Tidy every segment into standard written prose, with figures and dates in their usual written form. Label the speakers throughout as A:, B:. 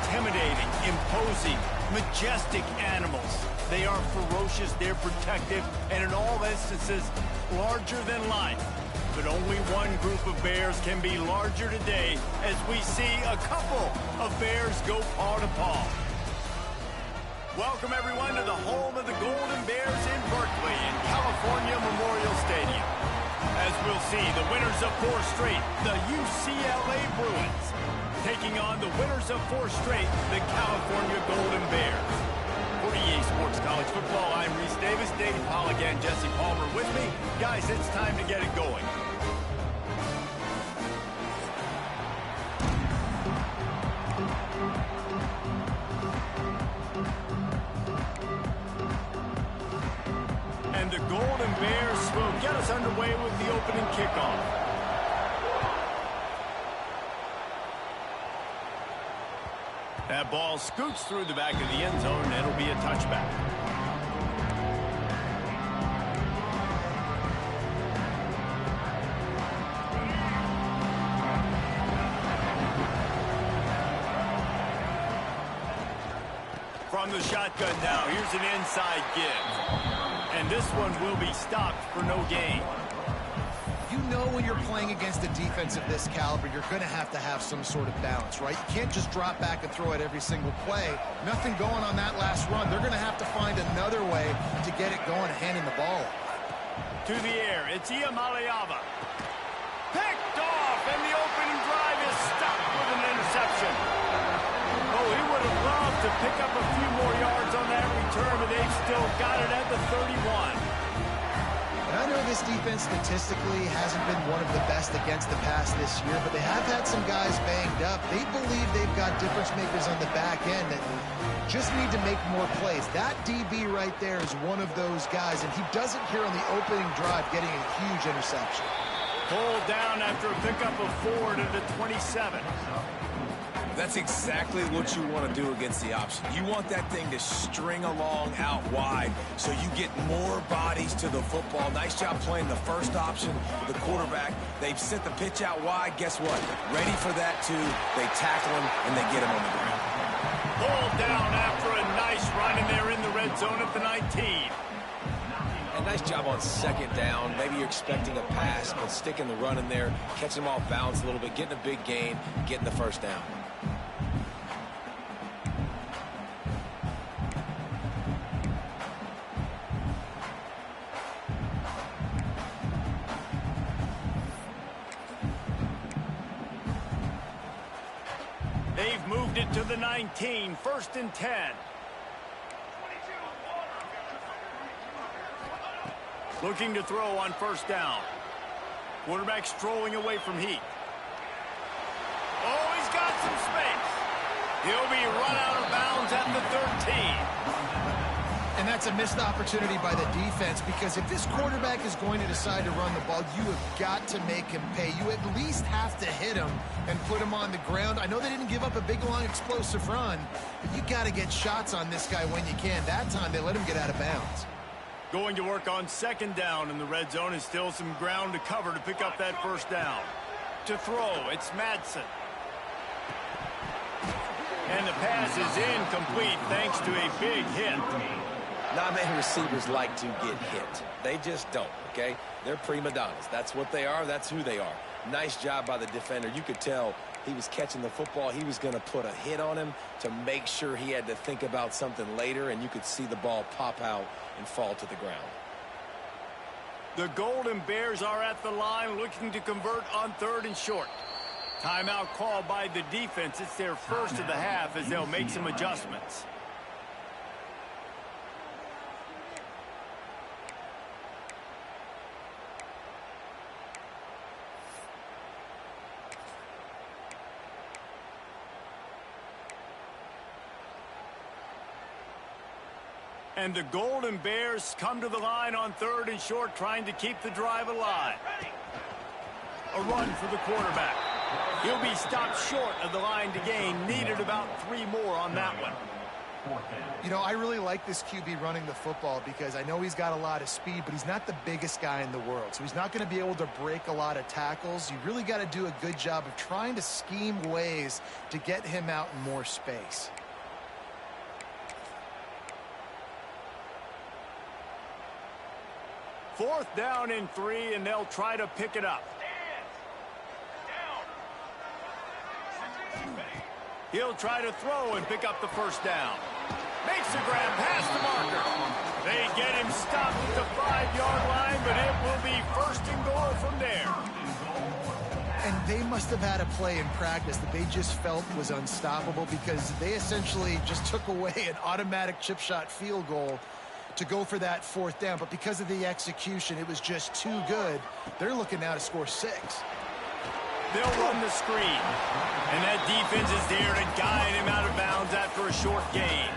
A: intimidating, imposing, majestic animals. They are ferocious, they're protective, and in all instances, larger than life. But only one group of bears can be larger today as we see a couple of bears go paw to paw. Welcome, everyone, to the home of the Golden Bears in Berkeley in California Memorial Stadium. As we'll see, the winners of 4 straight, the UCLA Bruins, taking on the winners of 4 straight, the California Golden Bears. For EA Sports College Football, I'm Reese Davis, Dave Pollock, and Jesse Palmer with me. Guys, it's time to get it going. And the Golden Bears will get us underway with the opening kickoff. That ball scoots through the back of the end zone, and it'll be a touchback. From the shotgun now, here's an inside give. And this one will be stopped for no gain.
B: You know when you're playing against a defense of this caliber, you're going to have some sort of balance, right? You can't just drop back and throw it every single play. Nothing going on that last run. They're going to have to find another way to get it going, handing the ball.
A: To the air, it's Ncaa. Picked off, and the opening drive is stopped with an interception. Oh, he would have loved to pick up a few more yards on that return, but they've still got it at the 31.
B: And I know this defense statistically hasn't been one of the best against the pass this year, but they have had some guys banged up. They believe they've got difference makers on the back end that just need to make more plays. That DB right there is one of those guys, and he does it here on the opening drive, getting a huge interception.
A: Pulled down after a pickup of 4 to the 27.
C: That's exactly what you want to do against the option. You want that thing to string along out wide so you get more bodies to the football. Nice job playing the first option, the quarterback. They've sent the pitch out wide. Guess what? Ready for that, too. They tackle him, and they get him on the ground.
A: Pulled down after a nice run, and they're in the red zone at the 19.
C: And nice job on second down. Maybe you're expecting a pass, but sticking the run in there, catching them off balance a little bit, getting a big gain, getting the first down.
A: They've moved it to the 19, 1st and 10. Looking to throw on 1st down. Quarterback strolling away from Heath. Oh, he's got some space. He'll be run out of bounds at the 13.
B: And that's a missed opportunity by the defense, because if this quarterback is going to decide to run the ball, you have got to make him pay. You at least have to hit him and put him on the ground. I know they didn't give up a big, long, explosive run, but you got to get shots on this guy when you can. That time, they let him get out of bounds.
A: Going to work on 2nd down in the red zone, is still some ground to cover to pick up that 1st down. To throw, it's Madsen. And the pass is incomplete thanks to a big hit.
C: Not many receivers like to get hit. They just don't, okay? They're prima donnas. That's what they are. That's who they are. Nice job by the defender. You could tell he was catching the football. He was going to put a hit on him to make sure he had to think about something later, and you could see the ball pop out and fall to the ground.
A: The Golden Bears are at the line looking to convert on 3rd and short. Timeout called by the defense. It's their first of the half as they'll make some adjustments. And the Golden Bears come to the line on 3rd and short, trying to keep the drive alive. A run for the quarterback. He'll be stopped short of the line to gain. Needed about 3 more on that one.
B: You know, I really like this QB running the football because I know he's got a lot of speed, but he's not the biggest guy in the world. So he's not going to be able to break a lot of tackles. You really got to do a good job of trying to scheme ways to get him out in more space.
A: Fourth down and 3, and they'll try to pick it up. He'll try to throw and pick up the first down. Makes a grab past the marker. They get him stopped at the 5-yard line, but it will be first and goal from there.
B: And they must have had a play in practice that they just felt was unstoppable because they essentially just took away an automatic chip shot field goal to go for that fourth down. But because of the execution, it was just too good. They're looking now to score 6.
A: They'll run the screen. And that defense is there to guide him out of bounds after a short gain.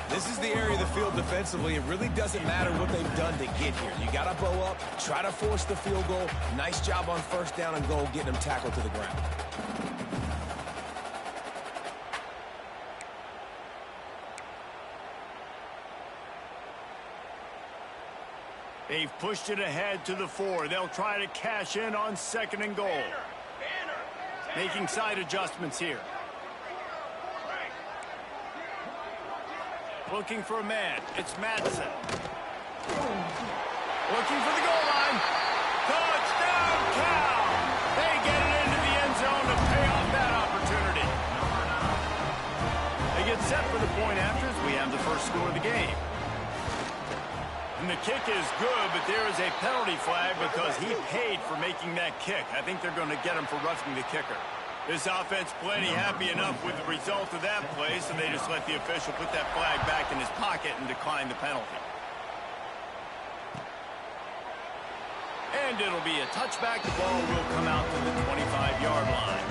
C: This is the area of the field defensively. It really doesn't matter what they've done to get here. You got to bow up, try to force the field goal. Nice job on first down and goal, getting them tackled to the ground.
A: They've pushed it ahead to the 4. They'll try to cash in on second and goal. Making side adjustments here. Looking for a man. It's Madsen. Looking for the goal line. Touchdown, Cal! They get it into the end zone to pay off that opportunity. They get set for the point after as we have the first score of the game. And the kick is good, but there is a penalty flag because he paid for making that kick. I think they're going to get him for roughing the kicker. This offense plenty happy enough with the result of that play, so they just let the official put that flag back in his pocket and decline the penalty. And it'll be a touchback. The ball will come out to the 25-yard line.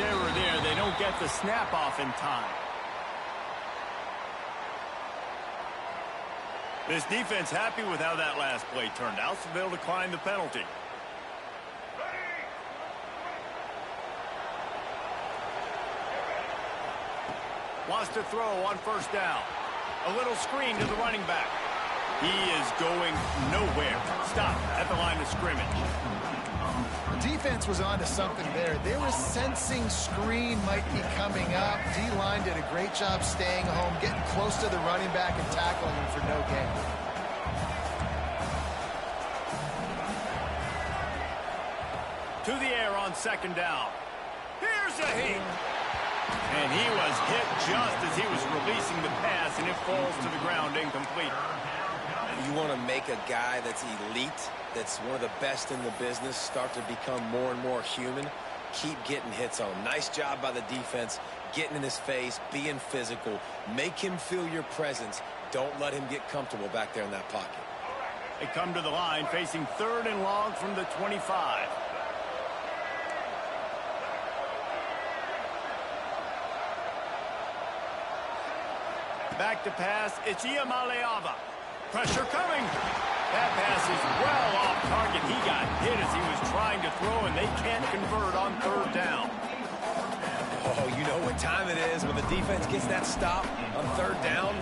A: Error there. They don't get the snap off in time. This defense happy with how that last play turned out, so they'll decline the penalty. Wants to throw on first down. A little screen to the running back. He is going nowhere. Stop at the line of scrimmage.
B: Defense was on to something there. They were sensing screen might be coming up. D-line did a great job staying home, getting close to the running back and tackling him for no gain.
A: To the air on second down. Here's a hit. And he was hit just as he was releasing the pass, and it falls to the ground incomplete.
C: You want to make a guy that's elite, that's one of the best in the business, start to become more and more human. Keep getting hits on him. Nice job by the defense, getting in his face, being physical. Make him feel your presence. Don't let him get comfortable back there in that pocket.
A: They come to the line facing third and long from the 25. Back to pass, it's Iamaleava. Pressure coming. That pass is well off target. He got hit as he was trying to throw, and they can't convert on third down.
C: Oh, you know what time it is when the defense gets that stop on third down.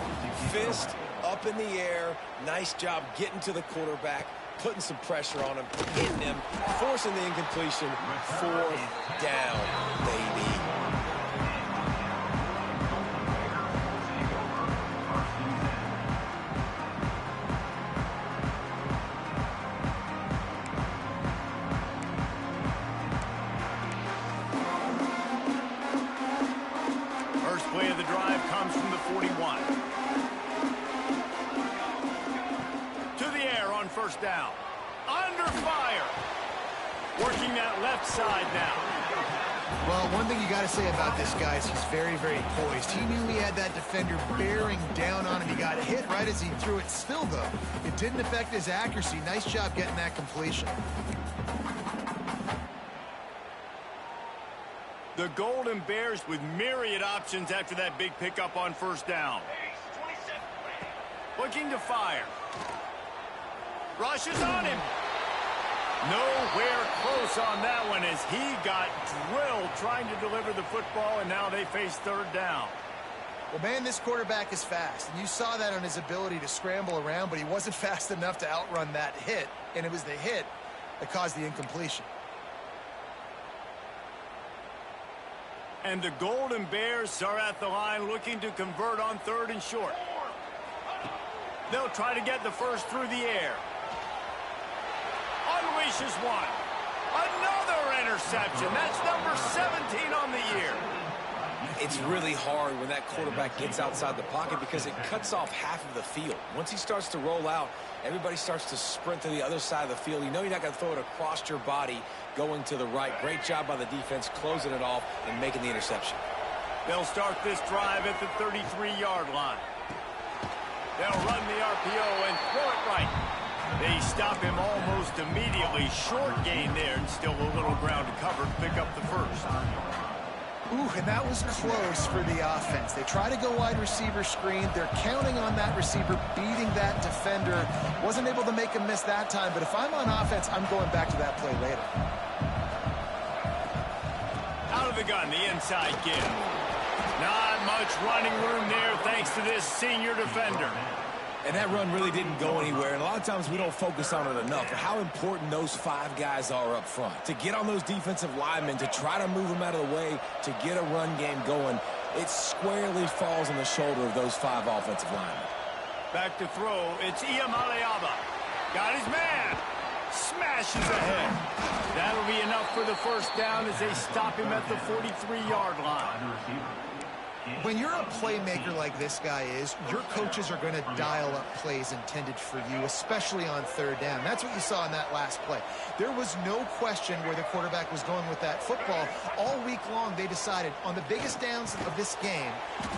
C: Fist up in the air. Nice job getting to the quarterback, putting some pressure on him, hitting him, forcing the incompletion. Fourth down, baby.
A: Play of the drive comes from the 41. To the air on first down. Under fire. Working that left side now.
B: Well, one thing you got to say about this guy is he's very, very poised. He knew he had that defender bearing down on him. He got hit right as he threw it. Still, though, it didn't affect his accuracy. Nice job getting that completion.
A: The Golden Bears with myriad options after that big pickup on first down. Looking to fire. Rushes on him. Nowhere close on that one as he got drilled trying to deliver the football, and now they face third down.
B: Well, man, this quarterback is fast, and you saw that on his ability to scramble around, but he wasn't fast enough to outrun that hit, and it was the hit that caused the incompletion.
A: And the Golden Bears are at the line looking to convert on third and short. They'll try to get the first through the air. Unleashes one. Another interception. That's number 17 on the year.
C: It's really hard when that quarterback gets outside the pocket because it cuts off half of the field. Once he starts to roll out, everybody starts to sprint to the other side of the field. You know you're not going to throw it across your body going to the right. Great job by the defense closing it off and making the interception.
A: They'll start this drive at the 33-yard line. They'll run the RPO and throw it right. They stop him almost immediately. Short gain there and still a little ground to cover to pick up the first.
B: Ooh, and that was close for the offense. They try to go wide receiver screen. They're counting on that receiver beating that defender. Wasn't able to make him miss that time, but if I'm on offense, I'm going back to that play later.
A: Out of the gun, the inside give. Not much running room there thanks to this senior defender.
C: And that run really didn't go anywhere, and a lot of times we don't focus on it enough, but how important those five guys are up front. To get on those defensive linemen, to try to move them out of the way, to get a run game going, it squarely falls on the shoulder of those five offensive linemen.
A: Back to throw, it's Iyamaleava. Got his man. Smashes ahead. That'll be enough for the first down as they stop him at the 43-yard line.
B: When you're a playmaker like this guy is, your coaches are going to dial up plays intended for you, especially on third down. That's what you saw in that last play. There was no question where the quarterback was going with that football. All week long, they decided on the biggest downs of this game,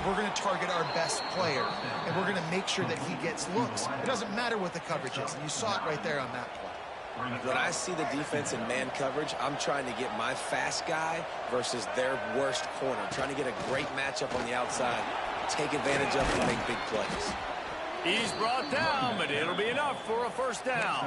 B: we're going to target our best player, and we're going to make sure that he gets looks. It doesn't matter what the coverage is, and you saw it right there on that play.
C: When I see the defense in man coverage, I'm trying to get my fast guy versus their worst corner. Trying to get a great matchup on the outside, take advantage of it and make big plays.
A: He's brought down, but it'll be enough for a first down.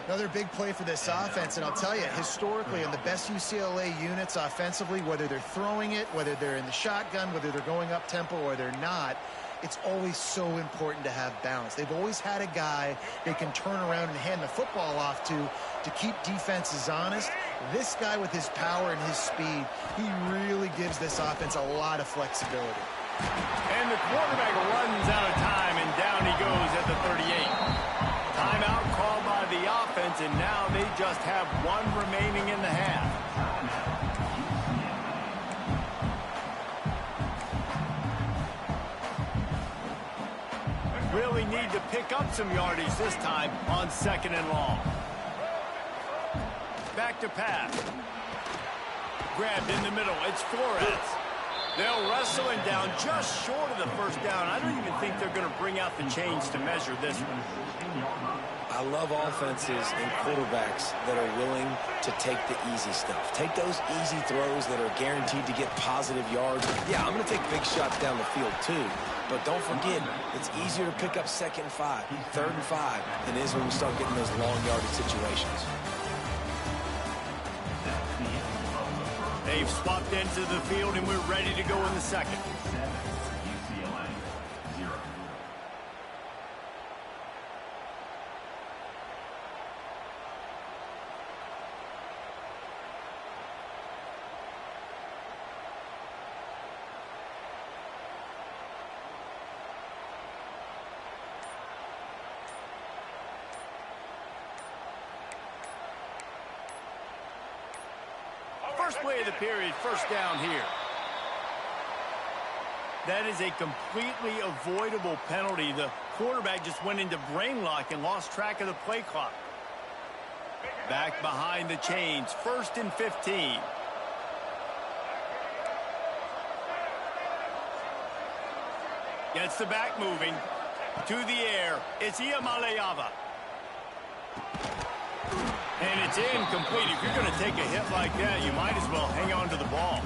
B: Another big play for this offense, and I'll tell you, historically, in the best UCLA units offensively, whether they're throwing it, whether they're in the shotgun, whether they're going up tempo or they're not, it's always so important to have balance. They've always had a guy they can turn around and hand the football off to keep defenses honest. This guy with his power and his speed, he really gives this offense a lot of flexibility.
A: And the quarterback runs out of time, and down he goes at the 38. Timeout called by the offense, and now they just have one remaining in the half. Really need to pick up some yardage this time on second and long. Back to pass. Grabbed in the middle. It's Flores. They'll wrestle him down just short of the first down. I don't even think they're going to bring out the chains to measure this one.
C: I love offenses and quarterbacks that are willing to take the easy stuff. Take those easy throws that are guaranteed to get positive yards. Yeah, I'm going to take big shots down the field too. But don't forget, it's easier to pick up second and 5, third and 5 than it is when we start getting those long yardage situations.
A: They've swapped into the field, and we're ready to go in the second. First play of the period, first down here. That is a completely avoidable penalty. The quarterback just went into brain lock and lost track of the play clock. Back behind the chains, 1st and 15. Gets the back moving. To the air. It's Ncaa. And it's incomplete. If you're going to take a hit like that, you might as well hang on to the ball.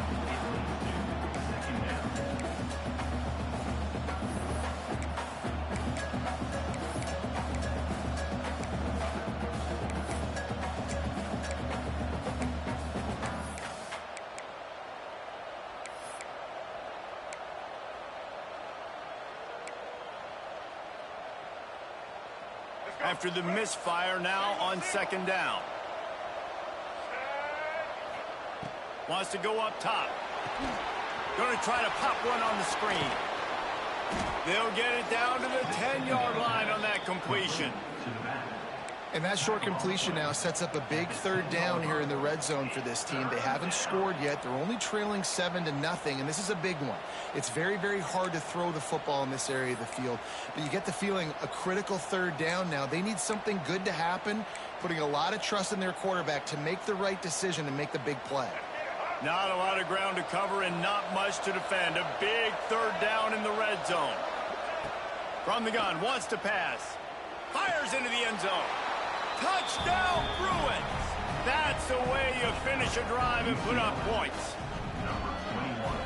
A: After the misfire, now on second down. Wants to go up top. Going to try to pop one on the screen. They'll get it down to the 10-yard line on that completion.
B: And that short completion now sets up a big third down here in the red zone for this team. They haven't scored yet. They're only trailing 7-0, and this is a big one. It's very, very hard to throw the football in this area of the field, but you get the feeling a critical third down now. They need something good to happen, putting a lot of trust in their quarterback to make the right decision and make the big play.
A: Not a lot of ground to cover and not much to defend. A big third down in the red zone. From the gun, wants to pass. Fires into the end zone. Touchdown, Bruins! That's the way you finish a drive and put up points.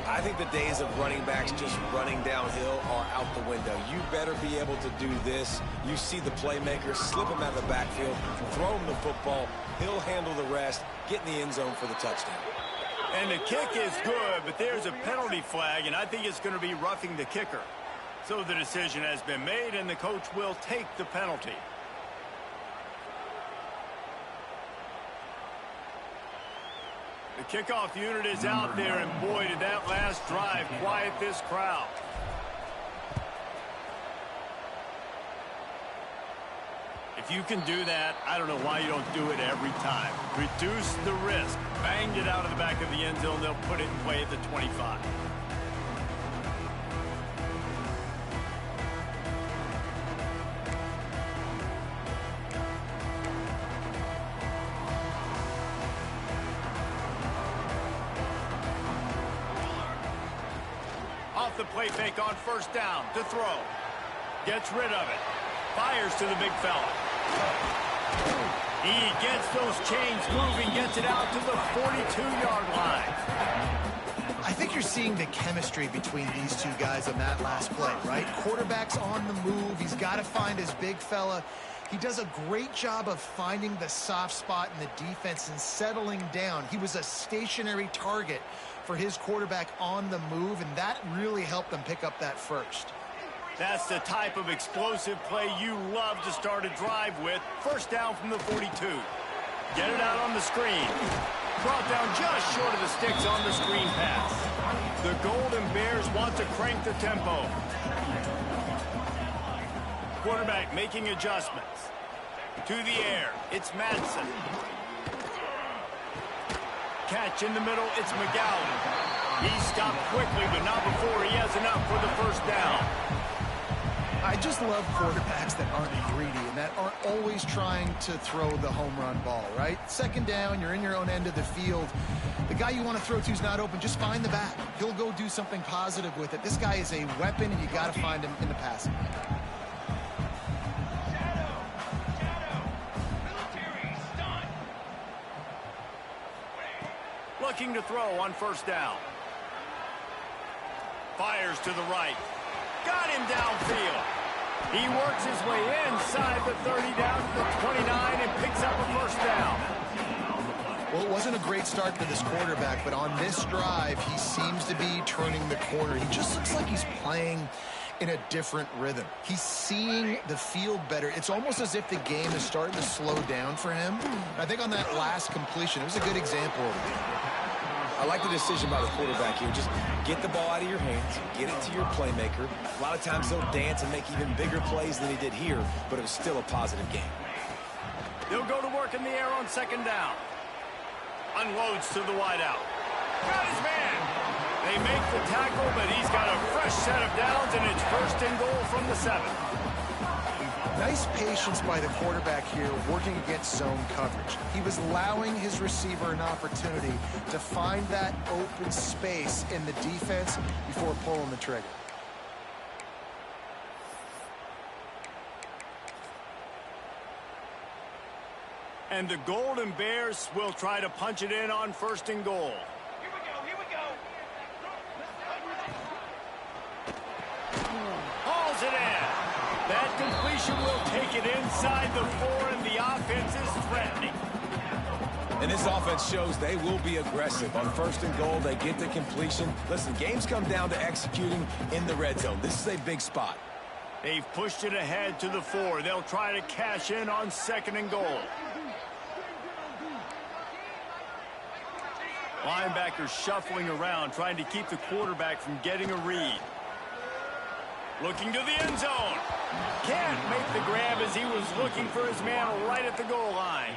C: I think the days of running backs just running downhill are out the window. You better be able to do this. You see the playmaker, slip him out of the backfield, throw him the football. He'll handle the rest, get in the end zone for the touchdown.
A: And the kick is good, but there's a penalty flag, and I think it's going to be roughing the kicker. So the decision has been made, and the coach will take the penalty. The kickoff unit is out there, and boy, did that last drive quiet this crowd. If you can do that, I don't know why you don't do it every time. Reduce the risk. Banged it out of the back of the end zone. They'll put it in play at the 25. Off the play fake on first down to throw. Gets rid of it. Fires to the big fella. He gets those chains moving, gets it out to the 42-yard line.
B: I think you're seeing the chemistry between these two guys on that last play, right? Quarterback's on the move. He's got to find his big fella. He does a great job of finding the soft spot in the defense and settling down. He was a stationary target for his quarterback on the move, and that really helped them pick up that first.
A: That's the type of explosive play you love to start a drive with. First down from the 42. Get it out on the screen. Brought down just short of the sticks on the screen pass. The Golden Bears want to crank the tempo. Quarterback making adjustments. To the air, it's Madsen. Catch in the middle, it's McGowan. He stopped quickly, but not before he has enough for the first down.
B: I just love quarterbacks that aren't greedy and that aren't always trying to throw the home run ball, right? Second down, you're in your own end of the field. The guy you want to throw to is not open. Just find the back. He'll go do something positive with it. This guy is a weapon, and you got to find him in the passing.
A: Looking to throw on first down. Fires to the right. Got him downfield. He works his way inside the 30 down to the 29 and picks up a first down.
B: Well, it wasn't a great start for this quarterback, but on this drive, he seems to be turning the corner. He just looks like he's playing in a different rhythm. He's seeing the field better. It's almost as if the game is starting to slow down for him. I think on that last completion, it was a good example of it.
C: I like the decision by the quarterback here. Just get the ball out of your hands, get it to your playmaker. A lot of times he'll dance and make even bigger plays than he did here, but it was still a positive game.
A: He'll go to work in the air on second down. Unloads to the wideout. Got his man. They make the tackle, but he's got a fresh set of downs, and it's first and goal from the 7.
B: Nice patience by the quarterback here working against zone coverage. He was allowing his receiver an opportunity to find that open space in the defense before pulling the trigger.
A: And the Golden Bears will try to punch it in on 1st and goal.
D: Here we go.
A: Hauls it in. That completion will take it inside the 4, and the offense is threatening.
C: And this offense shows they will be aggressive. On 1st and goal, they get the completion. Listen, games come down to executing in the red zone. This is a big spot.
A: They've pushed it ahead to the 4. They'll try to cash in on 2nd and goal. Linebackers shuffling around, trying to keep the quarterback from getting a read. Looking to the end zone. Can't make the grab as he was looking for his man right at the goal line.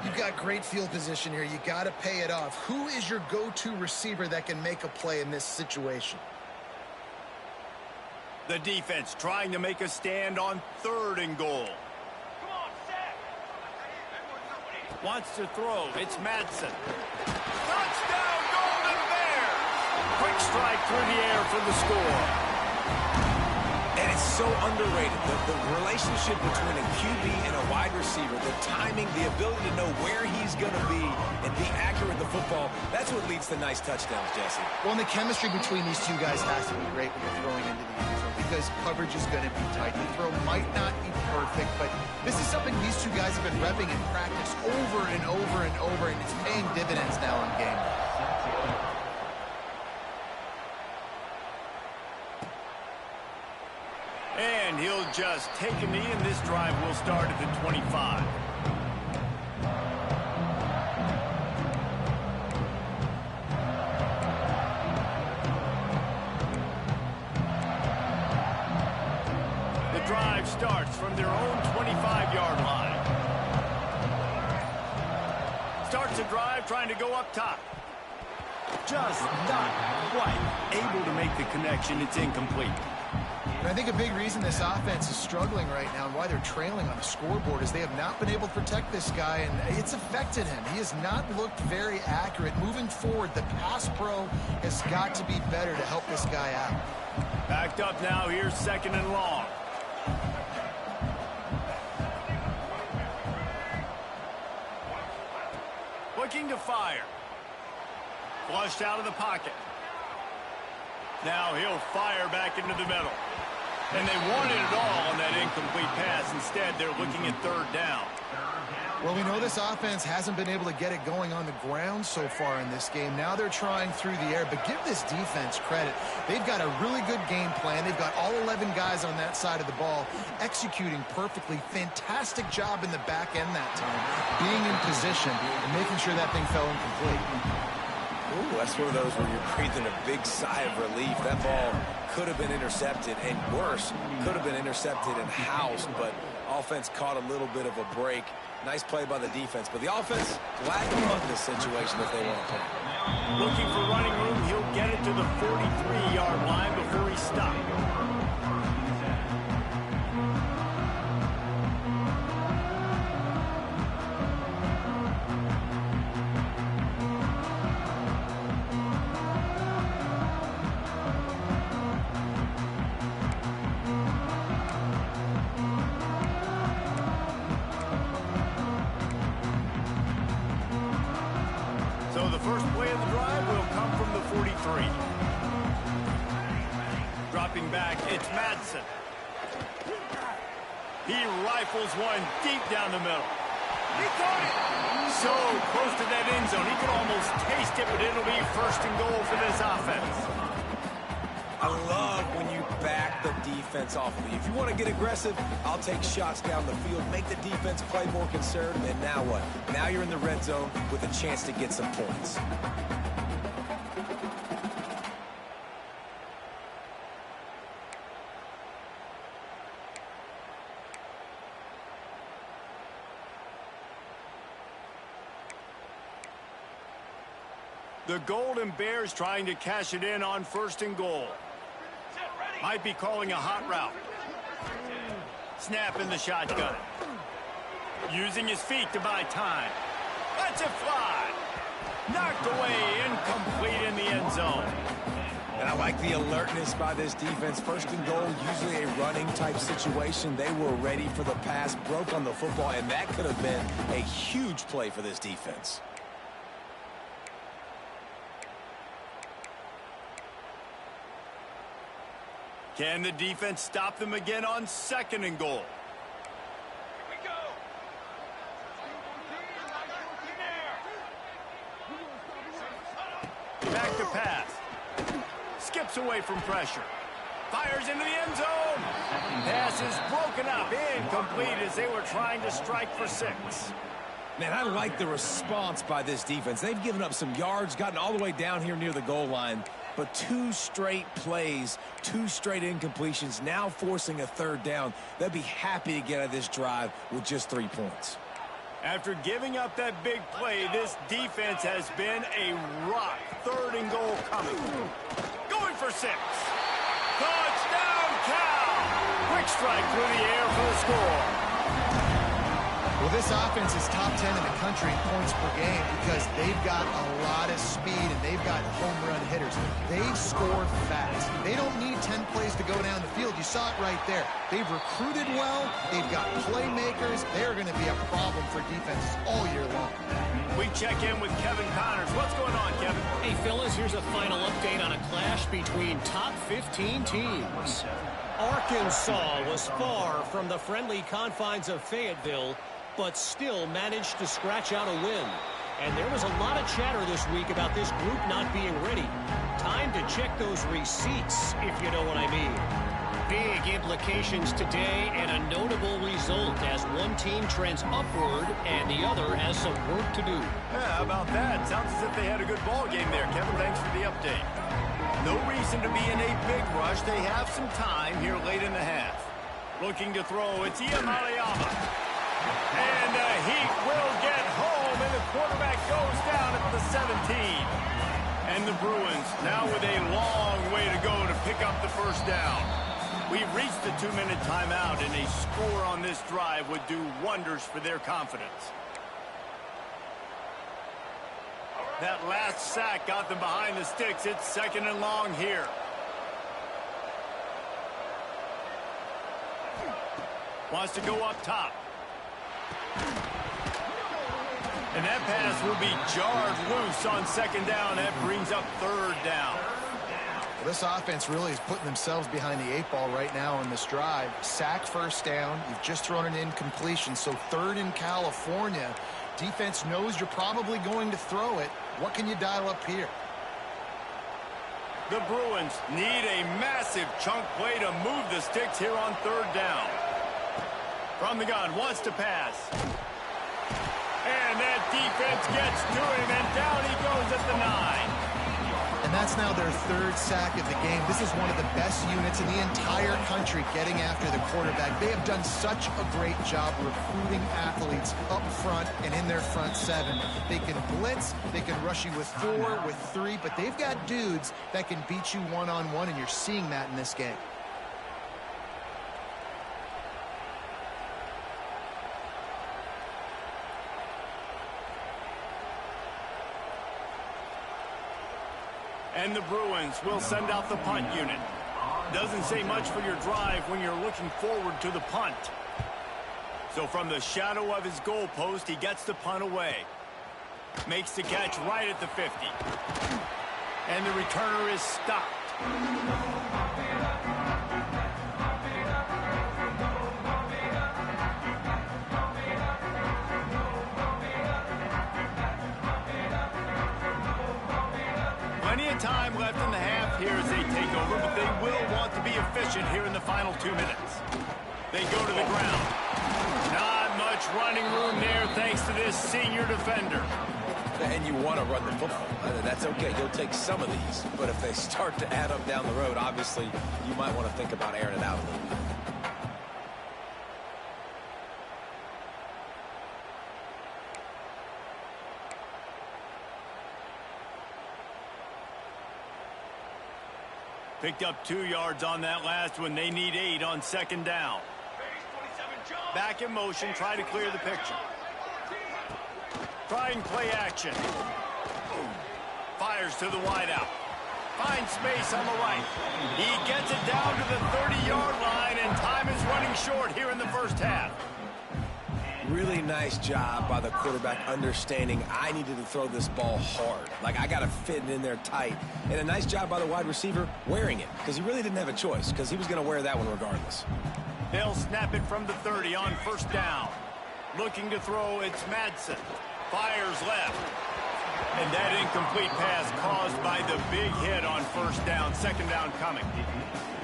B: You've got great field position here. You got to pay it off. Who is your go-to receiver that can make a play in this situation?
A: The defense trying to make a stand on 3rd and goal. Wants to throw. It's Madsen. Touchdown, Golden Bears! Quick strike through the air for the score.
C: And it's so underrated. The relationship between a QB and a wide receiver, the timing, the ability to know where he's going to be and be accurate with the football, that's what leads to nice touchdowns, Jesse.
B: Well, and the chemistry between these two guys has to be great when you're throwing into the end zone because coverage is going to be tight. The throw might not be perfect, but this is something these two guys have been repping in practice over and over and over, and it's paying dividends now in game.
A: And he'll just take a knee, and this drive will start at the 25. The drive starts from their own 25-yard line. Starts the drive trying to go up top. Just not quite able to make the connection. It's incomplete.
B: And I think a big reason this offense is struggling right now and why they're trailing on the scoreboard is they have not been able to protect this guy, and it's affected him. He has not looked very accurate. Moving forward, the pass pro has got to be better to help this guy out.
A: Backed up now. Here's 2nd and long. Looking to fire. Flushed out of the pocket. Now he'll fire back into the middle. And they wanted it all on that incomplete pass. Instead, they're looking at 3rd down.
B: Well, we know this offense hasn't been able to get it going on the ground so far in this game. Now they're trying through the air, but give this defense credit. They've got a really good game plan. They've got all 11 guys on that side of the ball executing perfectly. Fantastic job in the back end that time, being in position and making sure that thing fell incomplete.
C: Ooh, that's one of those where you're breathing a big sigh of relief. That ball could have been intercepted, and worse, could have been intercepted and housed, but offense caught a little bit of a break. Nice play by the defense, but the offense glad to punt this situation if they want to play.
A: Looking for running room, he'll get it to the 43-yard line before he stopped. So the first play of the drive will come from the 43. Dropping back, it's Madsen. He rifles one deep down the middle. He caught it! So close to that end zone, he could almost taste it, but it'll be 1st and goal for this offense.
C: I love when you back the defense off of you. If you want to get aggressive, I'll take shots down the field, make the defense play more conservative, and now what? Now you're in the red zone with a chance to get some points.
A: The Golden Bears trying to cash it in on 1st and goal. Might be calling a hot route. Snap in the shotgun. Using his feet to buy time. Lets it fly. Knocked away, incomplete in the end zone.
C: And I like the alertness by this defense. First and goal, usually a running type situation. They were ready for the pass, broke on the football, and that could have been a huge play for this defense.
A: Can the defense stop them again on second and goal? Back to pass. Skips away from pressure. Fires into the end zone. Pass is broken up. Incomplete as they were trying to strike for 6.
C: Man, I like the response by this defense. They've given up some yards, gotten all the way down here near the goal line. But 2 straight plays, 2 straight incompletions, now forcing a third down. They'll be happy to get out of this drive with just 3 points.
A: After giving up that big play, this defense has been a rock. Third and goal coming. Going for 6. Touchdown, Cal! Quick strike through the air for the score.
B: Well, this offense is top 10 in the country in points per game because they've got a lot of speed and they've got home run hitters. They've scored fast. They don't need 10 plays to go down the field. You saw it right there. They've recruited well. They've got playmakers. They're going to be a problem for defenses all year long.
A: We check in with Kevin Connors. What's going on, Kevin?
D: Hey, fellas, here's a final update on a clash between top 15 teams. Arkansas was far from the friendly confines of Fayetteville, but still managed to scratch out a win. And there was a lot of chatter this week about this group not being ready. Time to check those receipts, if you know what I mean. Big implications today and a notable result as one team trends upward and the other has some work to do.
A: Yeah, how about that? Sounds as if they had a good ball game there. Kevin, thanks for the update. No reason to be in a big rush. They have some time here late in the half. Looking to throw, it's Ncaa. And he will get home, and the quarterback goes down at the 17. And the Bruins now with a long way to go to pick up the first down. We've reached the 2-minute timeout, and a score on this drive would do wonders for their confidence. That last sack got them behind the sticks. It's second and long here. Wants to go up top. And that pass will be jarred loose on second down. That brings up third down.
B: Well, this offense really is putting themselves behind the 8 ball right now on this drive. Sack, first down. You've just thrown an incompletion, so third in California. Defense knows you're probably going to throw it. What can you dial up here?
A: The Bruins need a massive chunk play to move the sticks here on third down. From the gun, wants to pass. And that defense gets to him, and down he goes at the 9.
B: And that's now their 3rd sack of the game. This is one of the best units in the entire country getting after the quarterback. They have done such a great job recruiting athletes up front and in their front 7. They can blitz, they can rush you with 4, with 3, but they've got dudes that can beat you one-on-one, and you're seeing that in this game.
A: And the Bruins will send out the punt unit. Doesn't say much for your drive when you're looking forward to the punt. So from the shadow of his goal post, he gets the punt away. Makes the catch right at the 50. And the returner is stopped. Plenty of time left in the half here as they take over, but they will want to be efficient here in the final 2 minutes. They go to the ground. Not much running room there thanks to this senior defender.
C: And you want to run the football. That's okay. You'll take some of these. But if they start to add up down the road, obviously, you might want to think about airing it out a little bit.
A: Picked up 2 yards on that last one. They need 8 on second down. Back in motion, try to clear the picture. Trying play action. Fires to the wideout. Finds space on the right. He gets it down to the 30-yard line, and time is running short here in the first half.
C: Really nice job by the quarterback understanding I needed to throw this ball hard. Like, I got to fit it in there tight. And a nice job by the wide receiver wearing it, because he really didn't have a choice, because he was going to wear that one regardless.
A: They'll snap it from the 30 on first down. Looking to throw, it's Madsen. Fires left. And that incomplete pass caused by the big hit on first down. Second down coming.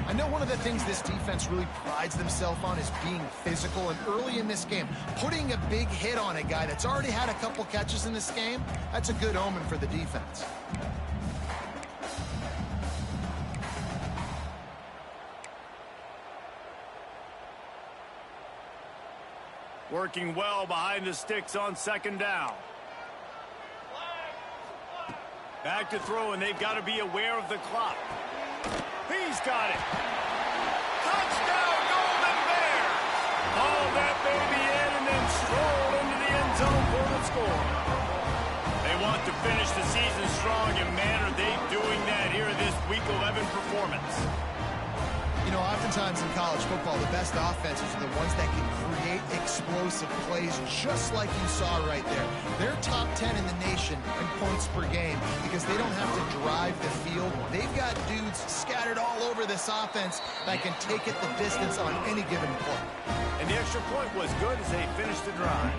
B: I know one of the things this defense really prides themselves on is being physical, and early in this game, putting a big hit on a guy that's already had a couple catches in this game, that's a good omen for the defense.
A: Working well behind the sticks on second down. Back to throw, and they've got to be aware of the clock. He's got it. Touchdown, Golden Bears! Haul that baby in and then stroll into the end zone for the score. They want to finish the season strong, and man, are they doing that here in this Week 11 performance.
B: You know, oftentimes in college football, the best offenses are the ones that can create explosive plays, just like you saw right there. They're top 10 in the nation in points per game because they don't have to drive the field. They've got dudes scattered all over this offense that can take it the distance on any given play.
A: And the extra point was good as they finished the drive.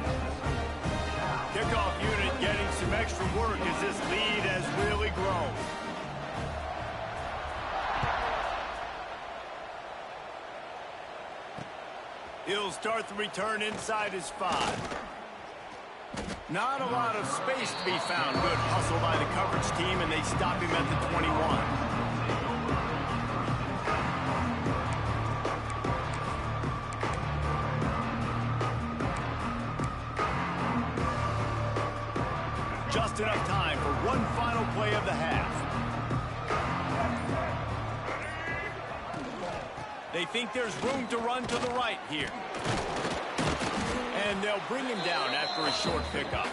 A: Kickoff unit getting some extra work as this lead has really grown. He'll start the return inside his 5. Not a lot of space to be found. Good hustle by the coverage team, and they stop him at the 21. Just enough time for one final play of the half. They think there's room to run to the right here. And they'll bring him down after a short pickup.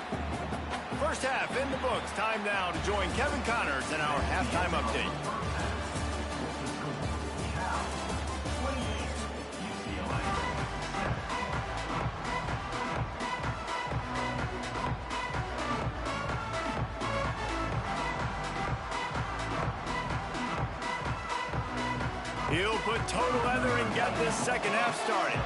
A: First half in the books. Time now to join Kevin Connors in our halftime update. He'll put total leather and get this second half started.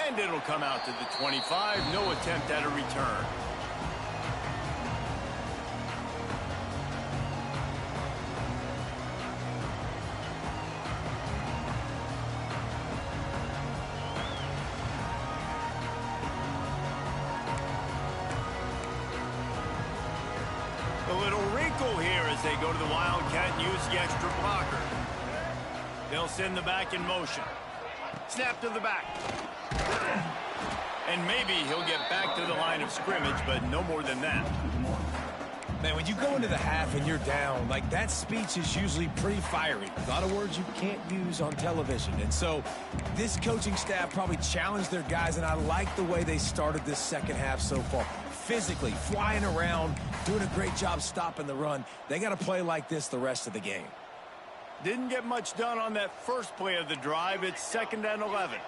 A: And it'll come out to the 25. No attempt at a return. A little wrinkle here as they go to the Wildcat and use the extra blocker. They'll send the back in motion. Snap to the back. And maybe he'll get back to the line of scrimmage, but no more than that.
C: Man, when you go into the half and you're down, like, that speech is usually pretty fiery. A lot of words you can't use on television. And so this coaching staff probably challenged their guys, and I like the way they started this second half so far. Physically, flying around, doing a great job stopping the run. They got to play like this the rest of the game.
A: Didn't get much done on that first play of the drive. It's 2nd and 11.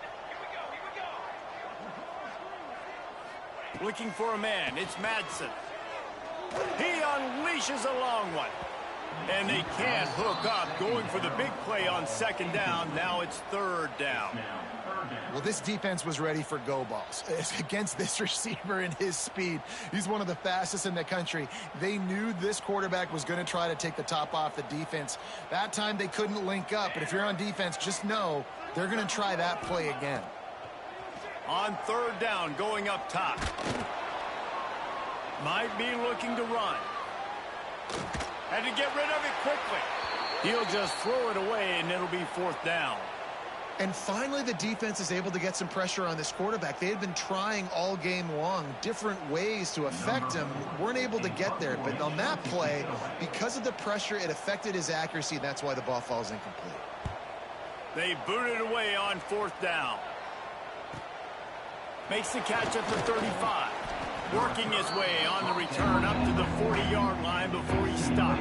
A: Looking for a man. It's Madsen. He unleashes a long one. And they can't hook up. Going for the big play on 2nd down. Now it's 3rd down.
B: Well, this defense was ready for go balls. Against this receiver and his speed, he's one of the fastest in the country. They knew this quarterback was going to try to take the top off the defense. That time they couldn't link up, but if you're on defense, just know they're going to try that play again.
A: On 3rd down, going up top. Might be looking to run. Had to get rid of it quickly. He'll just throw it away, and it'll be 4th down.
B: And finally, the defense is able to get some pressure on this quarterback. They had been trying all game long different ways to affect him. Weren't able to get there. But on that play, because of the pressure, it affected his accuracy, and that's why the ball falls incomplete.
A: They booted away on 4th down. Makes the catch at the 35. Working his way on the return up to the 40-yard line before he stopped.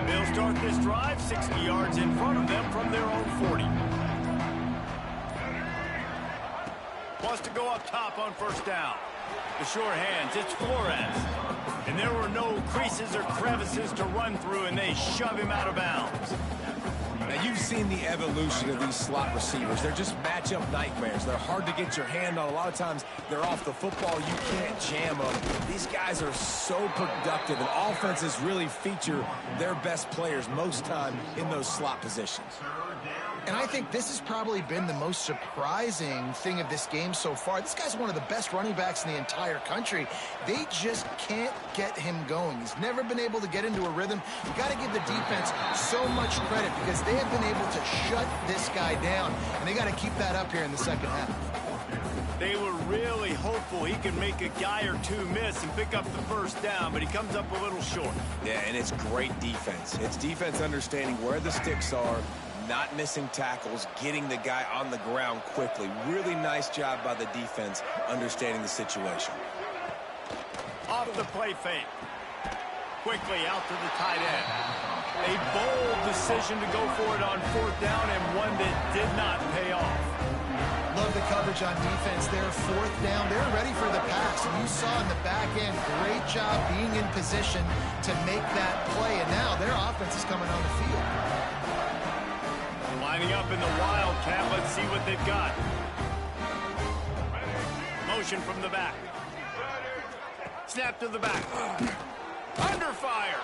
A: They'll start this drive 60 yards in front of them from their own 40. Wants to go up top on 1st down. The short hands, it's Flores. And there were no creases or crevices to run through, and they shove him out of bounds.
C: Now, you've seen the evolution of these slot receivers. They're just matchup nightmares. They're hard to get your hand on. A lot of times, they're off the football. You can't jam them. These guys are so productive, and offenses really feature their best players most time in those slot positions.
B: And I think this has probably been the most surprising thing of this game so far. This guy's one of the best running backs in the entire country. They just can't get him going. He's never been able to get into a rhythm. You got to give the defense so much credit because they have been able to shut this guy down. And they got to keep that up here in the second half.
A: They were really hopeful he could make a guy or two miss and pick up the 1st down, but he comes up a little short.
C: Yeah, and it's great defense. It's defense understanding where the sticks are, not missing tackles, getting the guy on the ground quickly. Really nice job by the defense understanding the situation.
A: Off the play fake. Quickly out to the tight end. A bold decision to go for it on 4th down and one that did not pay off.
B: Love the coverage on defense there. 4th down. They're ready for the pass. And you saw in the back end, great job being in position to make that play. And now their offense is coming on the field.
A: Lining up in the Wildcat. Let's see what they've got. Motion from the back. Snap to the back. Under fire.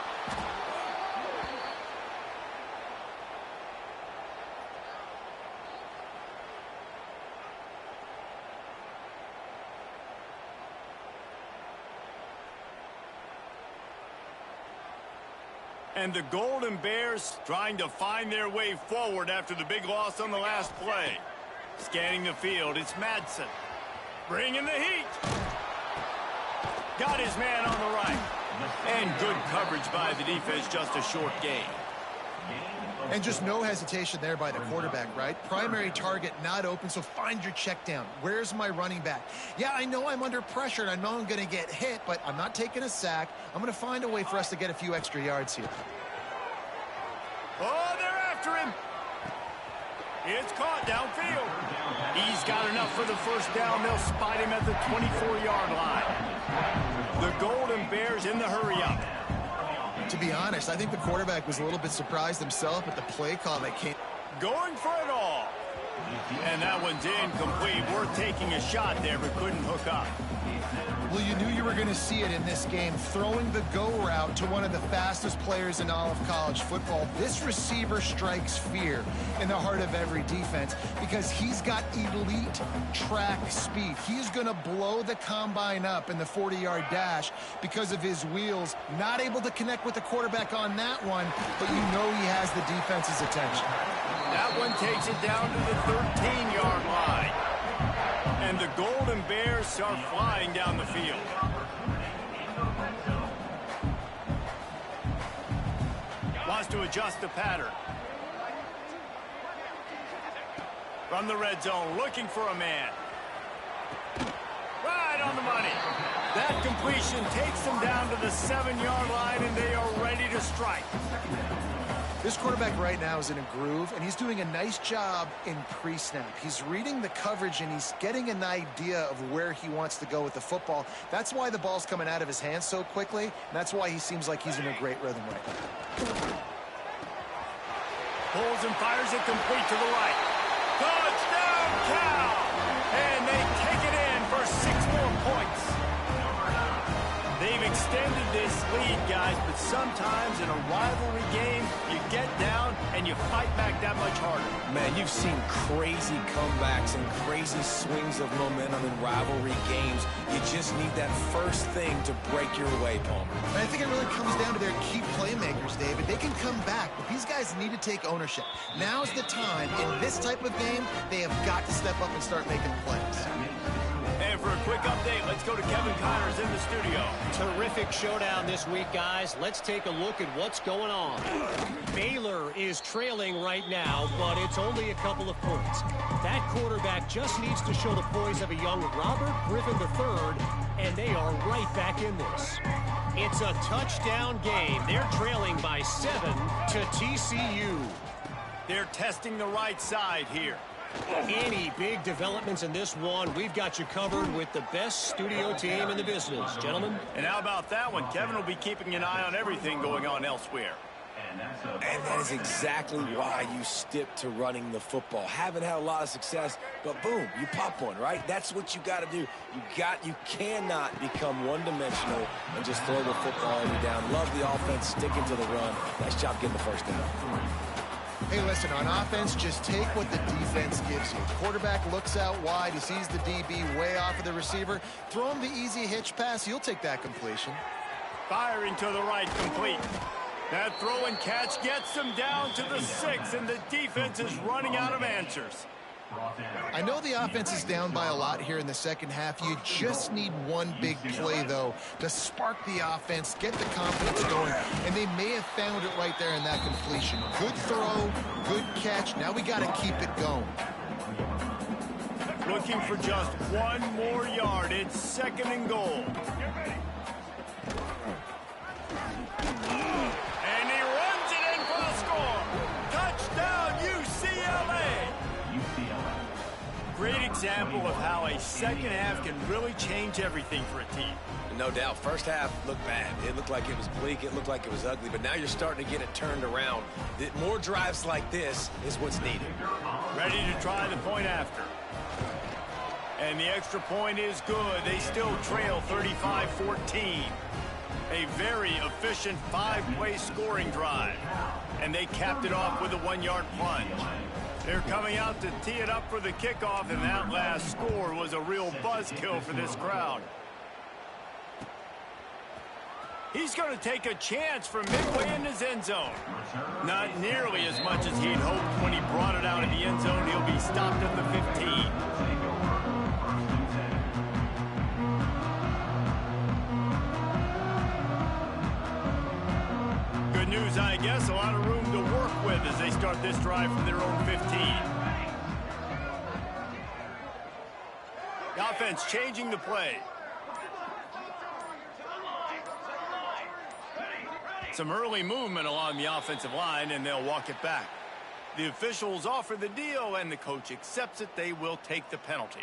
A: And the Golden Bears trying to find their way forward after the big loss on the last play. Scanning the field, it's Madsen. Bringing the heat. Got his man on the right. And good coverage by the defense, just a short gain.
B: And just no hesitation there by the quarterback, right? Primary target not open, so find your check down. Where's my running back? Yeah, I know I'm under pressure, and I know I'm going to get hit, but I'm not taking a sack. I'm going to find a way for us to get a few extra yards here.
A: Oh, they're after him. It's caught downfield. He's got enough for the 1st down. They'll spot him at the 24-yard line. The Golden Bears in the hurry-up.
B: To be honest, I think the quarterback was a little bit surprised himself at the play call that came.
A: Going for it all. And that one's incomplete. Worth taking a shot there, but couldn't hook up.
B: Well, you knew you were going to see it in this game, throwing the go route to one of the fastest players in all of college football. This receiver strikes fear in the heart of every defense because he's got elite track speed. He's going to blow the combine up in the 40-yard dash because of his wheels. Not able to connect with the quarterback on that one, but you know he has the defense's attention.
A: That one takes it down to the 13-yard line. And the Golden Bears are flying down the field. Wants to adjust the pattern. From the red zone, looking for a man. Right on the money. That completion takes them down to the 7-yard line, and they are ready to strike.
B: This quarterback right now is in a groove, and he's doing a nice job in pre-snap. He's reading the coverage, and he's getting an idea of where he wants to go with the football. That's why the ball's coming out of his hands so quickly, and that's why he seems like he's in a great rhythm right now.
A: Pulls and fires it complete to the right. Touchdown, Cal! And they take it in for 6 more points. They've extended extended this lead, guys, but sometimes in a rivalry game, you get down and you fight back that much harder.
C: Man, you've seen crazy comebacks and crazy swings of momentum in rivalry games. You just need that first thing to break your way, Palmer.
B: And I think it really comes down to their key playmakers, David. They can come back, but these guys need to take ownership. Now's the time. In this type of game, they have got to step up and start making plays.
A: And for a quick update, let's go to Kevin Connors in the studio.
D: Terrific showdown this week, guys. Let's take a look at what's going on. Baylor is trailing right now, but it's only a couple of points. That quarterback just needs to show the poise of a young Robert Griffin III, and they are right back in this. It's a touchdown game. They're trailing by 7 to TCU.
A: They're testing the right side here.
D: Any big developments in this one, we've got you covered with the best studio team in the business, gentlemen.
A: And how about that one? Kevin will be keeping an eye on everything going on elsewhere.
C: And that is exactly why you stick to running the football. Haven't had a lot of success, but boom, you pop one, right? That's what you got to do. You cannot become one-dimensional and just throw the football every down. Love the offense, sticking to the run. Nice job getting the first down.
B: Hey, listen, on offense, just take what the defense gives you. Quarterback looks out wide. He sees the DB way off of the receiver. Throw him the easy hitch pass. You'll take that completion.
A: Firing to the right, complete. That throw and catch gets them down to the 6, and the defense is running out of answers.
B: I know the offense is down by a lot here in the second half. You just need one big play, though, to spark the offense, get the confidence going, and they may have found it right there in that completion. Good throw, good catch. Now we got to keep it going.
A: Looking for just one more yard. It's 2nd and goal. And he runs it in for the score. Touchdown, UCLA. Great example of how a second half can really change everything for a team.
C: No doubt. First half looked bad. It looked like it was bleak. It looked like it was ugly. But now you're starting to get it turned around. More drives like this is what's needed.
A: Ready to try the point after. And the extra point is good. They still trail 35-14. A very efficient 5-play scoring drive. And they capped it off with a 1-yard plunge. They're coming out to tee it up for the kickoff, and that last score was a real buzzkill for this crowd. He's going to take a chance from midway in his end zone. Not nearly as much as he'd hoped when he brought it out of the end zone. He'll be stopped at the 15. Good news, I guess. A lot of room to work with as they start this drive from their own 15. The offense changing the play. Some early movement along the offensive line, and they'll walk it back. The officials offer the deal, and the coach accepts it. They will take the penalty.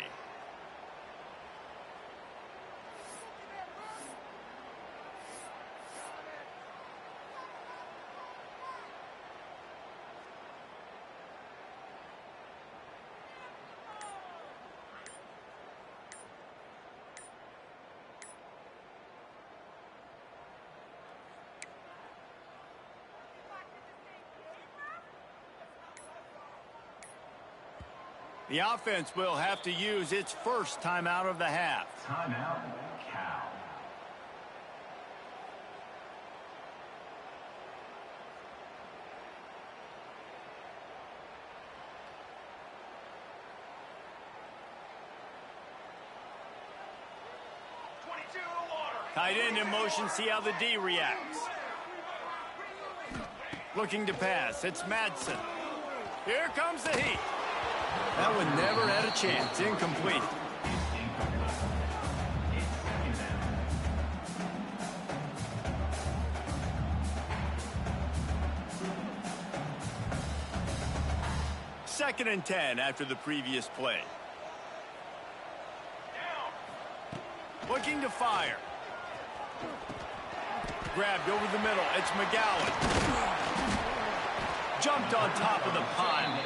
A: The offense will have to use its first timeout of the half.
E: Timeout, Cal.
A: Tight end in motion, see how the D reacts. Looking to pass, it's Madsen. Here comes the heat. That one never had a chance. Incomplete. Second and 10 after the previous play. Looking to fire. Grabbed over the middle. It's McGowan. Jumped on top of the pile.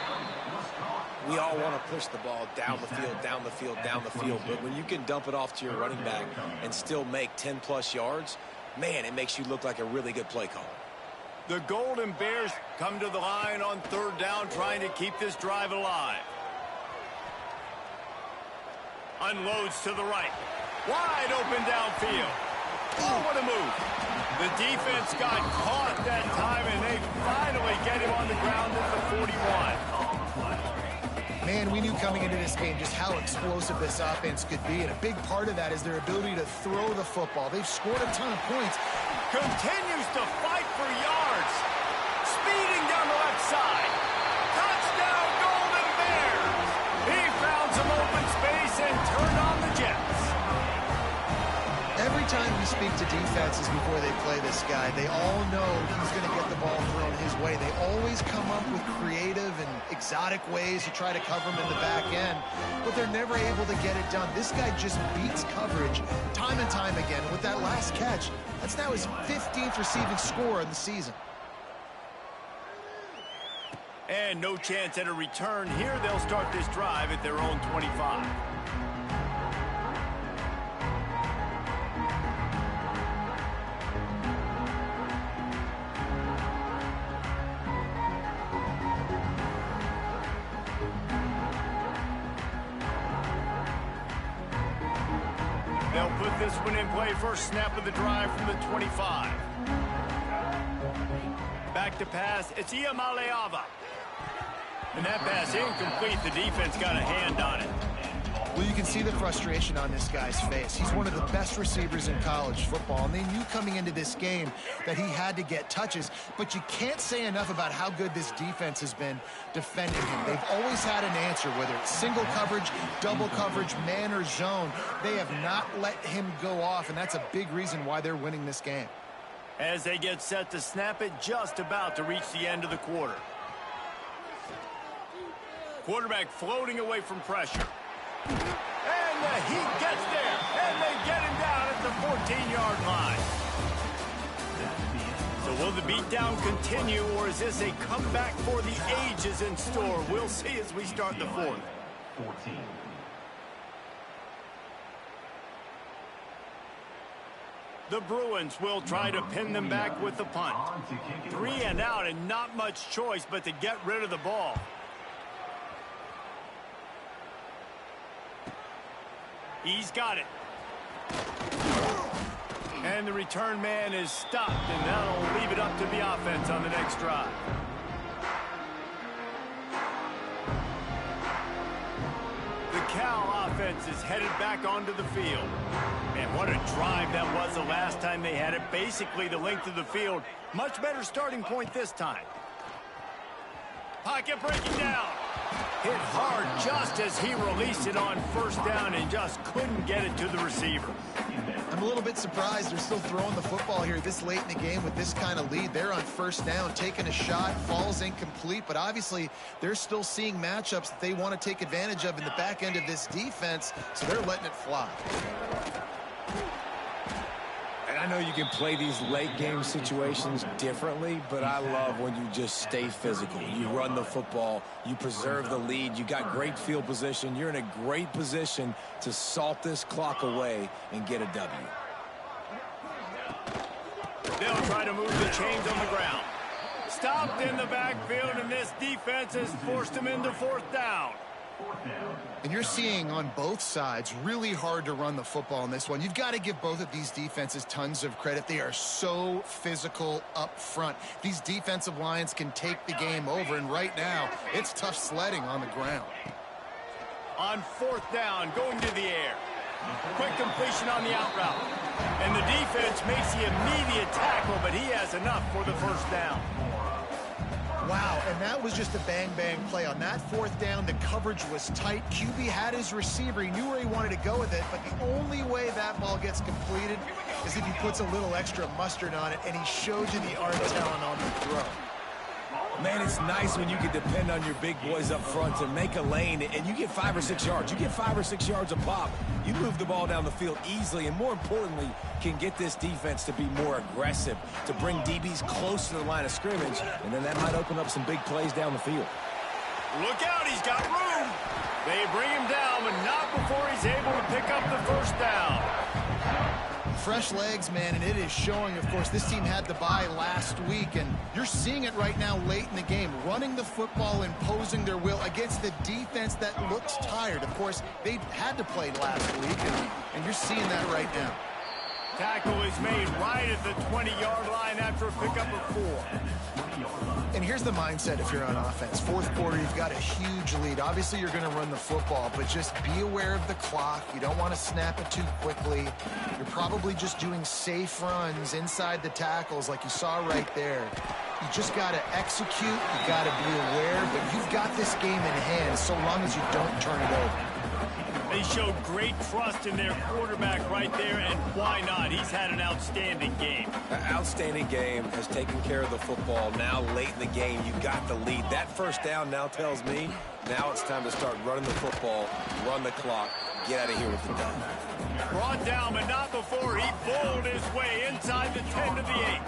C: We all want to push the ball down the field, down the field, down the field. But when you can dump it off to your running back and still make 10-plus yards, man, it makes you look like a really good play caller.
A: The Golden Bears come to the line on third down, trying to keep this drive alive. Unloads to the right. Wide open downfield. Oh, what a move. The defense got caught that time, and they finally get him on the ground at the 41.
B: Man, we knew coming into this game just how explosive this offense could be, and a big part of that is their ability to throw the football. They've scored a ton of points.
A: Continues to fight for yards. Speeding down the left side. Touchdown, Golden Bears. He found some open space and turned on the Jets.
B: Every time we speak to defenses before they play this guy, they all know he's going to get the ball thrown his way. They always come up with creative and exotic ways to try to cover him in the back end, but they're never able to get it done. This guy just beats coverage time and time again. And with that last catch, that's now his 15th receiving score in the season.
A: And no chance at a return here. They'll start this drive at their own 25. They'll put this one in play. First snap of the drive from the 25. Back to pass. It's Ncaa. And that pass incomplete. The defense got a hand on it.
B: Well, you can see the frustration on this guy's face. He's one of the best receivers in college football, and they knew coming into this game that he had to get touches, but you can't say enough about how good this defense has been defending him. They've always had an answer, whether it's single coverage, double coverage, man or zone. They have not let him go off, and that's a big reason why they're winning this game.
A: As they get set to snap it, just about to reach the end of the quarter. Quarterback floating away from pressure. And the heat gets there, and they get him down at the 14-yard line. So will the beatdown continue, or is this a comeback for the ages in store? We'll see as we start the fourth.
E: 14.
A: The Bruins will try to pin them back with the punt. 3 and out, and not much choice but to get rid of the ball. He's got it. And the return man is stopped, and that'll leave it up to the offense on the next drive. The Cal offense is headed back onto the field. Man, what a drive that was the last time they had it. Basically the length of the field. Much better starting point this time. Pocket breaking down. Hit hard just as he released it on first down and just couldn't get it to the receiver.
B: I'm a little bit surprised they're still throwing the football here this late in the game with this kind of lead. They're on first down, taking a shot, falls incomplete, but obviously they're still seeing matchups that they want to take advantage of in the back end of this defense, so they're letting it fly.
C: And I know you can play these late game situations differently, but I love when you just stay physical. You run the football, you preserve the lead, you got great field position, you're in a great position to salt this clock away and get a W.
A: They'll try to move the chains on the ground. Stopped in the backfield, and this defense has forced him into fourth down.
B: And you're seeing on both sides really hard to run the football in this one. You've got to give both of these defenses tons of credit. They are so physical up front. These defensive lines can take the game over, and right now it's tough sledding on the ground.
A: On fourth down, going to the air. Quick completion on the out route. And the defense makes the immediate tackle, but he has enough for the first down.
B: Wow, and that was just a bang-bang play. On that fourth down, the coverage was tight. QB had his receiver. He knew where he wanted to go with it, but the only way that ball gets completed is if he puts a little extra mustard on it, and he showed you the arm talent on the throw.
C: Man, it's nice when you can depend on your big boys up front to make a lane, and you get 5 or 6 yards. You get 5 or 6 yards a pop. You move the ball down the field easily, and more importantly, can get this defense to be more aggressive, to bring DBs close to the line of scrimmage, and then that might open up some big plays down the field.
A: Look out, he's got room. They bring him down, but not before he's able to pick up the first down.
B: fresh legs, man, and it is showing. Of course, this team had the bye last week, and you're seeing it right now late in the game, running the football, imposing their will against the defense that looks tired. Of course, they had to play last week, and you're seeing that right now.
A: Tackle is made right at the 20-yard line after a pickup of 4.
B: And here's the mindset if you're on offense. Fourth quarter, you've got a huge lead. Obviously, you're going to run the football, but just be aware of the clock. You don't want to snap it too quickly. You're probably just doing safe runs inside the tackles like you saw right there. You just got to execute. You got to be aware, but you've got this game in hand so long as you don't turn it over.
A: They showed great trust in their quarterback right there, and why not? He's had an outstanding game.
C: An outstanding game, has taken care of the football. Now late in the game, you got the lead. That first down now tells me now it's time to start running the football, run the clock, get out of here with the done.
A: Brought down, but not before he bowled his way inside the 10 to the 8.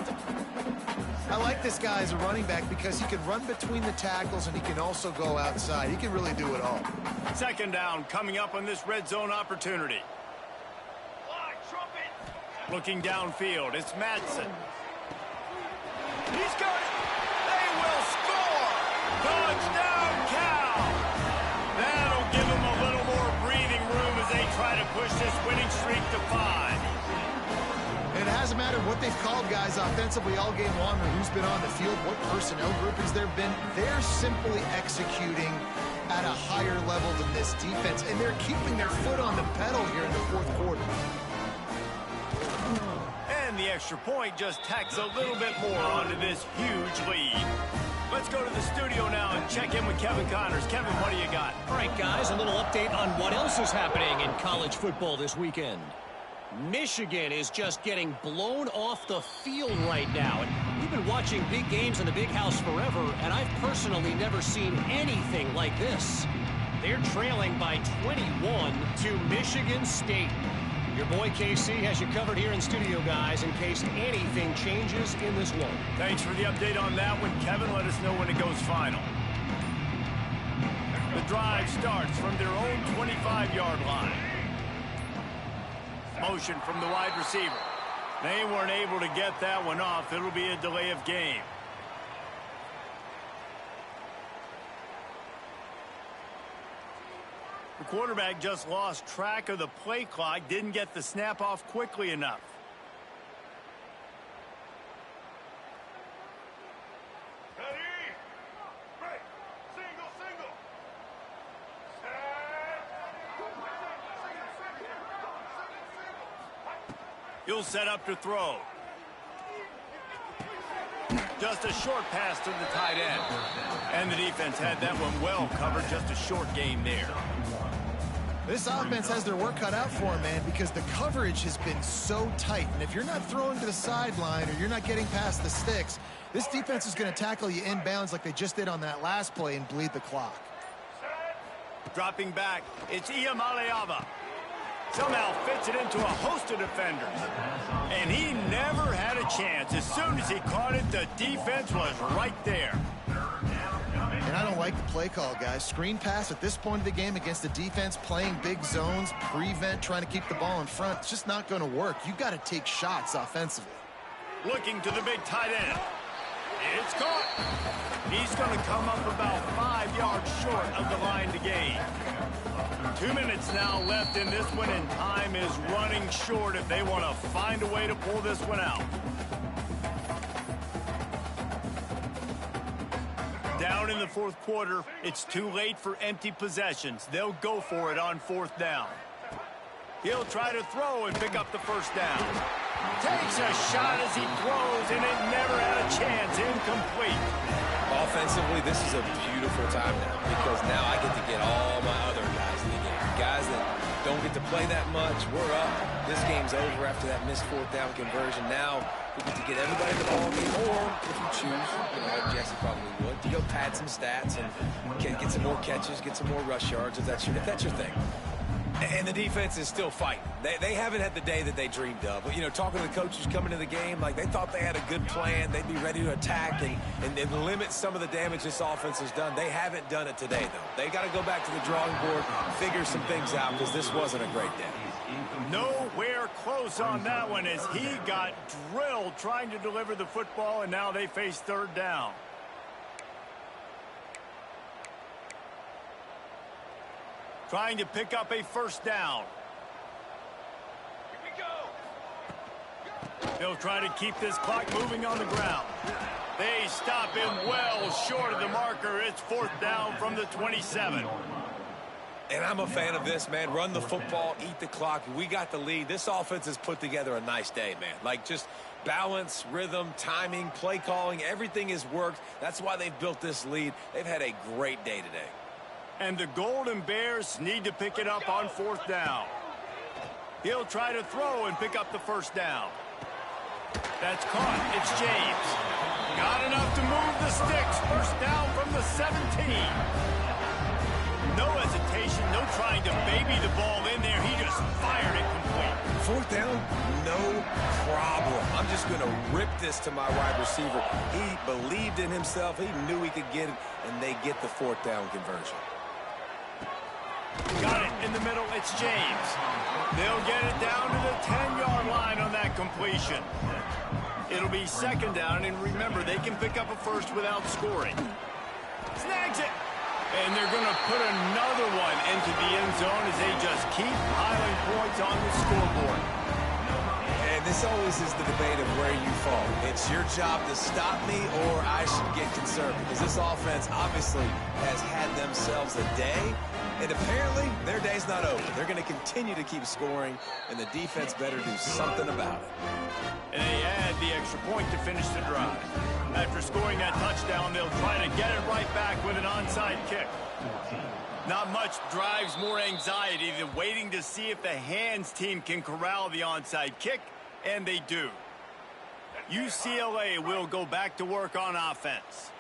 B: I like this guy as a running back because he can run between the tackles and he can also go outside. He can really do it all.
A: Second down coming up on this red zone opportunity. Looking downfield, it's Madsen. He's got it. They will score. Touchdown, Cal. That'll give them a little more breathing room as they try to push this winning streak to 5.
B: And it hasn't mattered what they've called guys offensively all game long or who's been on the field, what personnel groupings there have been. They're simply executing at a higher level than this defense, and they're keeping their foot on the pedal here in the fourth quarter.
A: And the extra point just tacks a little bit more onto this huge lead. Let's go to the studio now and check in with Kevin Connors. Kevin, what do you got?
D: All right, guys, a little update on what else is happening in college football this weekend. Michigan is just getting blown off the field right now. And we've been watching big games in the big house forever, and I've personally never seen anything like this. They're trailing by 21 to Michigan State. Your boy KC has you covered here in studio, guys, in case anything changes in this one.
A: Thanks for the update on that one, Kevin. Let us know when it goes final. The drive starts from their own 25-yard line. Motion from the wide receiver. They weren't able to get that one off. It'll be a delay of game. The quarterback just lost track of the play clock, didn't get the snap off quickly enough. He'll set up to throw. Just a short pass to the tight end. And the defense had that one well covered. Just a short game there.
B: This offense has their work cut out for them, man, because the coverage has been so tight. And if you're not throwing to the sideline or you're not getting past the sticks, this defense is going to tackle you inbounds like they just did on that last play and bleed the clock.
A: Dropping back, it's Iamaleava. Somehow fits it into a host of defenders. And he never had a chance. As soon as he caught it, the defense was right there.
B: And I don't like the play call, guys. Screen pass at this point of the game against the defense, playing big zones, prevent, trying to keep the ball in front. It's just not going to work. You've got to take shots offensively.
A: Looking to the big tight end. It's caught. He's going to come up about 5 yards short of the line to gain. 2 minutes now left in this one, and time is running short if they want to find a way to pull this one out. Down in the fourth quarter, it's too late for empty possessions. They'll go for it on fourth down. He'll try to throw and pick up the first down. Takes a shot as he throws, and it never had a chance. Incomplete.
C: Offensively, this is a beautiful time now because now I get to get all my other guys in the game. Guys that don't get to play that much, we're up. This game's over after that missed fourth down conversion. Now we get to get everybody in the ball game, or if you choose, Jesse probably would, to go pad some stats and get some more catches, get some more rush yards if that's your thing. And the defense is still fighting. They haven't had the day that they dreamed of. But, talking to the coaches coming to the game, like they thought they had a good plan. They'd be ready to attack and limit some of the damage this offense has done. They haven't done it today, though. They got to go back to the drawing board, figure some things out because this wasn't a great day.
A: Nowhere close on that one as he got drilled trying to deliver the football, and now they face third down. Trying to pick up a first down. Here we go. They'll try to keep this clock moving on the ground. They stop him well short of the marker. It's fourth down from the 27.
C: And I'm a fan of this, man. Run the football, eat the clock. We got the lead. This offense has put together a nice day, man. Like, just balance, rhythm, timing, play calling, everything has worked. That's why they've built this lead. They've had a great day today.
A: And the Golden Bears need to pick it up on fourth down. He'll try to throw and pick up the first down. That's caught. It's James. Got enough to move the sticks. First down from the 17. No hesitation, no trying to baby the ball in there. He just fired it complete.
C: Fourth down, no problem. I'm just going to rip this to my wide receiver. He believed in himself. He knew he could get it, and they get the fourth down conversion.
A: Got it in the middle. It's James. They'll get it down to the 10-yard line on that completion. It'll be second down, and remember, they can pick up a first without scoring. Snags it. And they're going to put another one into the end zone as they just keep piling points on the scoreboard.
C: And this always is the debate of where you fall. It's your job to stop me or I should get concerned, because this offense obviously has had themselves a day, and apparently their day's not over. They're going to continue to keep scoring, and the defense better do something about it.
A: And they add the extra point to finish the drive. After scoring that touchdown, they'll try to get it right back with an onside kick. Not much drives more anxiety than waiting to see if the hands team can corral the onside kick, and they do. UCLA will go back to work on offense.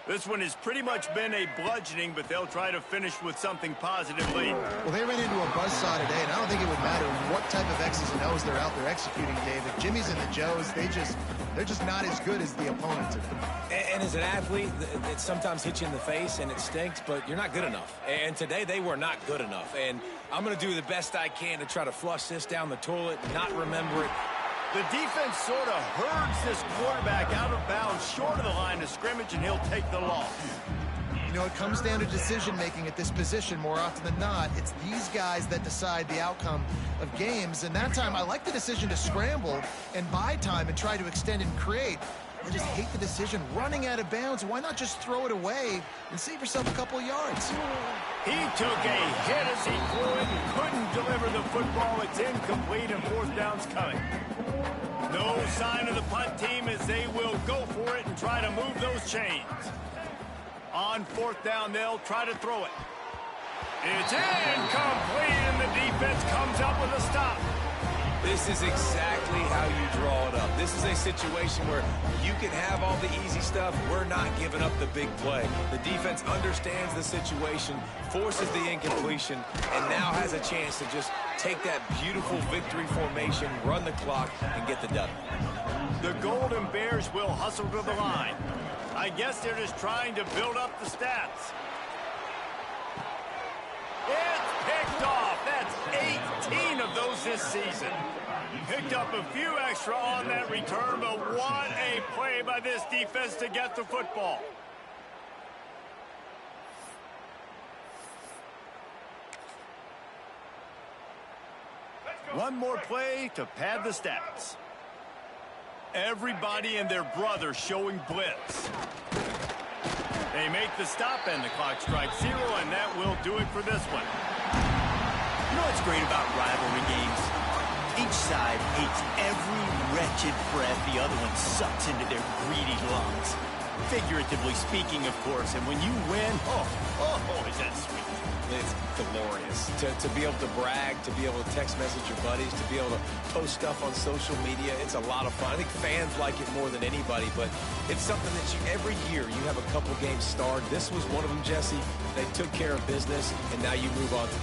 A: This one has pretty much been a bludgeoning, but they'll try to finish with something positive late.
B: Well, they ran into a buzzsaw today, and I don't think it would matter what type of X's and O's they're out there executing, Dave. The Jimmys and the Joes, they're just not as good as the opponents are.
C: And as an athlete, it sometimes hits you in the face, and it stinks, but you're not good enough. And today, they were not good enough. And I'm going to do the best I can to try to flush this down the toilet, not remember it.
A: The defense sort of herds this quarterback out of bounds short of the line of scrimmage, and he'll take the loss.
B: You know, it comes down to decision-making at this position more often than not. It's these guys that decide the outcome of games, and that time I like the decision to scramble and buy time and try to extend and create. I just hate the decision running out of bounds. Why not just throw it away and save yourself a couple of yards?
A: He took a hit as he threw it and couldn't deliver the football. It's incomplete, and fourth down's coming. No sign of the punt team as they will go for it and try to move those chains. On fourth down, they'll try to throw it. It's incomplete, and the defense comes up with a stop.
C: This is exactly how you draw it up. This is a situation where you can have all the easy stuff. We're not giving up the big play. The defense understands the situation, forces the incompletion, and now has a chance to just take that beautiful victory formation, run the clock, and get the W.
A: The Golden Bears will hustle to the line. I guess they're just trying to build up the stats. It's picked off. That's 18 of those this season. Picked up a few extra on that return, but what a play by this defense to get the football. One more play to pad the stats. Everybody and their brother showing blitz. They make the stop, and the clock strikes 0, and that will do it for this one.
F: You know what's great about rivalry games? Each side hates every wretched breath the other one sucks into their greedy lungs. Figuratively speaking, of course, and when you win, oh, is that sweet.
C: It's glorious to be able to brag, to be able to text message your buddies, to be able to post stuff on social media. It's a lot of fun. I think fans like it more than anybody, but it's something that every year you have a couple games starred. This was one of them, Jesse. They took care of business, and now you move on to